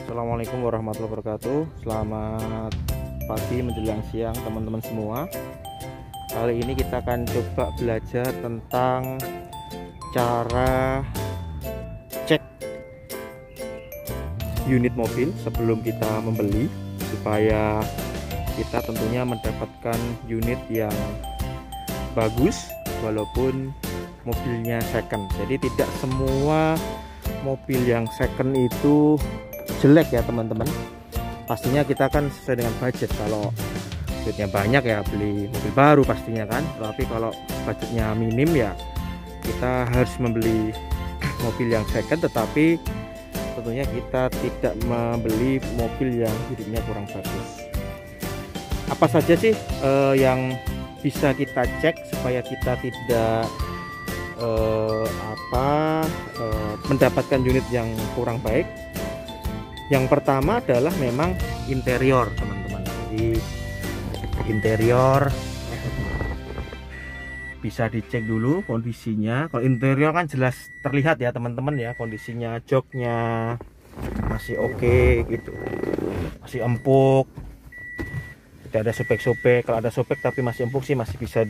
Assalamualaikum warahmatullahi wabarakatuh. Selamat pagi menjelang siang teman-teman semua. Kali ini kita akan coba belajar tentang cara cek unit mobil sebelum kita membeli, supaya kita tentunya mendapatkan unit yang bagus walaupun mobilnya second. Jadi tidak semua mobil yang second itu jelek ya teman-teman. Pastinya kita kan sesuai dengan budget. Kalau budgetnya banyak ya beli mobil baru pastinya kan. Tapi kalau budgetnya minim ya kita harus membeli mobil yang second, tetapi tentunya kita tidak membeli mobil yang unitnya kurang bagus. Apa saja sih yang bisa kita cek supaya kita tidak mendapatkan unit yang kurang baik? Yang pertama adalah memang interior teman-teman. Jadi interior bisa dicek dulu kondisinya. Kalau interior kan jelas terlihat ya teman-teman ya, kondisinya joknya masih oke gitu, masih empuk, tidak ada sobek-sobek. Kalau ada sobek tapi masih empuk sih masih bisa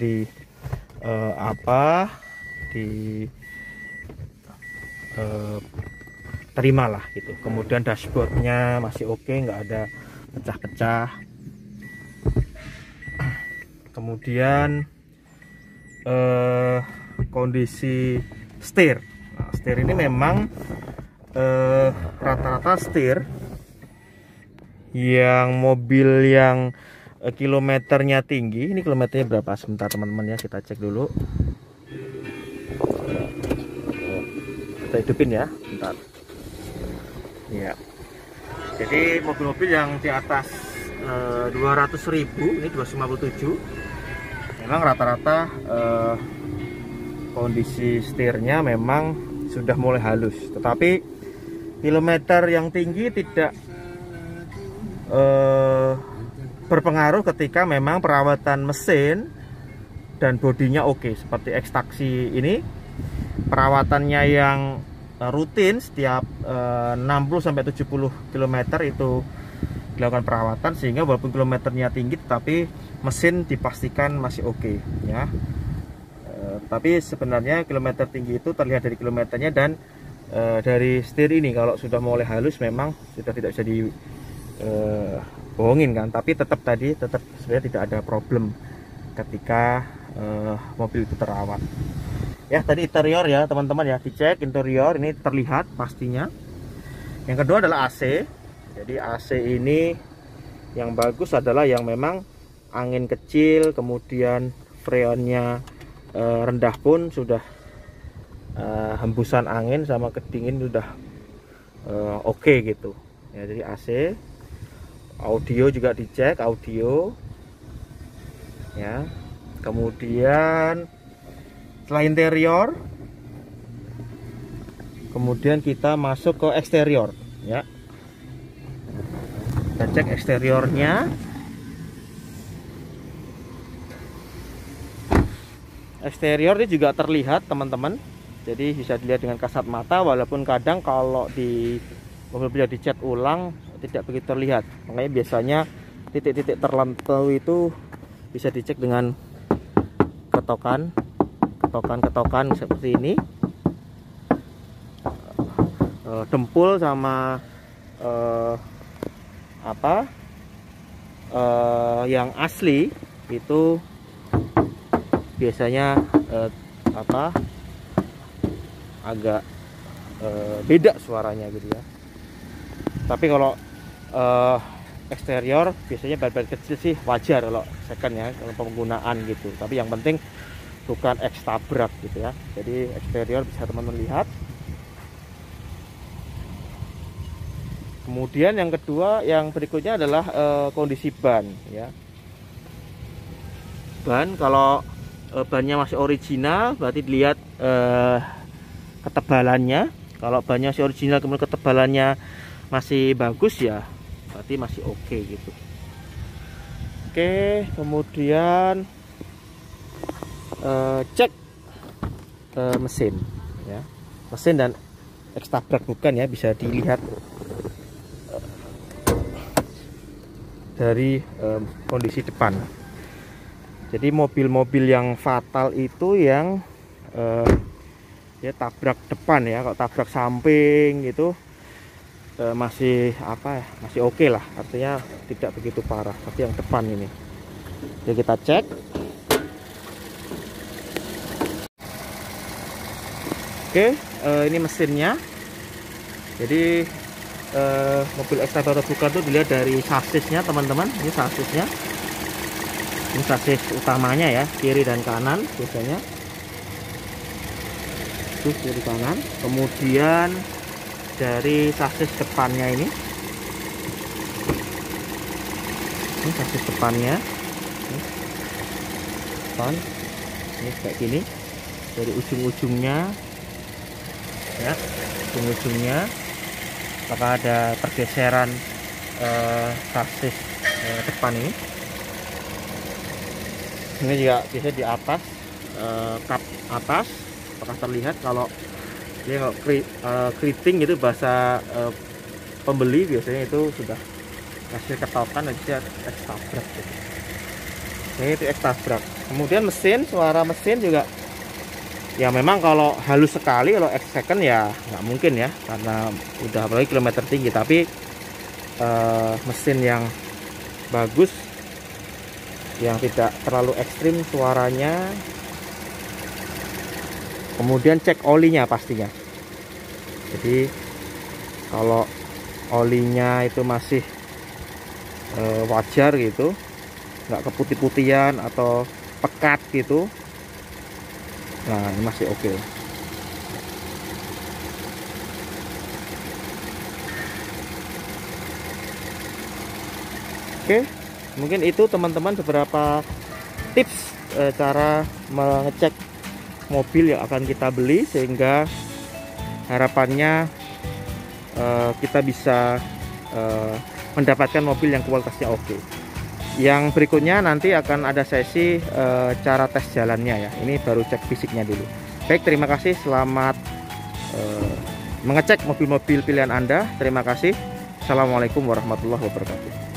terima lah gitu. Kemudian dashboardnya masih oke, nggak ada pecah-pecah. Kemudian kondisi setir. Nah, setir ini memang rata-rata setir yang mobil yang kilometernya tinggi. Ini kilometernya berapa? Sebentar teman-teman ya, kita cek dulu. Kita hidupin ya, bentar. Ya, jadi mobil-mobil yang di atas 200.000, ini 257, memang rata-rata kondisi setirnya memang sudah mulai halus. Tetapi kilometer yang tinggi tidak berpengaruh ketika memang perawatan mesin dan bodinya oke. Seperti ekstraksi ini, perawatannya yang rutin setiap 60-70 km itu dilakukan perawatan, sehingga walaupun kilometernya tinggi tetapi mesin dipastikan masih oke ya. Tapi sebenarnya kilometer tinggi itu terlihat dari kilometernya dan dari setir ini. Kalau sudah mulai halus memang sudah tidak bisa dibohongin kan, tapi tetap sebenarnya tidak ada problem ketika mobil itu terawat. Ya, tadi interior ya teman-teman ya, dicek interior ini terlihat pastinya. Yang kedua adalah AC. Jadi AC ini yang bagus adalah yang memang angin kecil, kemudian freonnya rendah pun sudah hembusan angin sama kedingin sudah oke gitu ya. Jadi AC. Audio juga dicek, audio ya. Kemudian setelah interior, kemudian kita masuk ke eksterior ya. Kita cek eksteriornya. Eksterior ini juga terlihat teman-teman, jadi bisa dilihat dengan kasat mata, walaupun kadang kalau di mobil dicat ulang tidak begitu terlihat. Makanya biasanya titik-titik tertentu itu bisa dicek dengan ketokan seperti ini, dempul sama yang asli itu biasanya agak beda suaranya gitu ya. Tapi kalau eksterior biasanya bar-bar kecil sih wajar kalau second ya, kalau penggunaan gitu. Tapi yang penting bukan ekstabrak gitu ya. Jadi eksterior bisa teman-teman lihat. Kemudian yang kedua, yang berikutnya adalah kondisi ban ya. Ban, kalau bannya masih original berarti dilihat ketebalannya. Kalau bannya masih original kemudian ketebalannya masih bagus ya, berarti masih oke gitu. Oke, kemudian cek mesin ya, mesin dan ekstabrak bukan ya, bisa dilihat dari kondisi depan. Jadi mobil-mobil yang fatal itu yang ya tabrak depan ya. Kalau tabrak samping itu masih apa ya, masih oke lah, artinya tidak begitu parah. Tapi yang depan ini, jadi kita cek. Oke, ini mesinnya. Jadi mobil ekskavator bukan tuh dilihat dari sasisnya teman-teman. Ini sasisnya, ini sasis utamanya ya, kiri dan kanan biasanya. Terus kiri kanan, kemudian dari sasis depannya ini sasis depannya depan ini kayak gini, dari ujung-ujungnya ya, ujung-ujungnya apakah ada pergeseran sasis depan ini juga bisa di atas, kap atas apakah terlihat. Kalau ini kalau keriting itu bahasa pembeli biasanya itu sudah hasil ketokan, aja ekstabrak gitu. Ini itu ekstabrak. Kemudian mesin, suara mesin juga ya memang kalau halus sekali, kalau X second ya nggak mungkin ya, karena udah apalagi kilometer tinggi. Tapi mesin yang bagus, yang tidak terlalu ekstrim suaranya. Kemudian cek olinya pastinya. Jadi kalau olinya itu masih wajar gitu, nggak keputih-putihan atau pekat gitu, nah ini masih oke. Oke, mungkin itu teman-teman beberapa tips cara mengecek mobil yang akan kita beli, sehingga harapannya kita bisa mendapatkan mobil yang kualitasnya oke. Yang berikutnya nanti akan ada sesi cara tes jalannya ya. Ini baru cek fisiknya dulu. Baik, terima kasih. Selamat mengecek mobil-mobil pilihan Anda. Terima kasih. Assalamualaikum warahmatullahi wabarakatuh.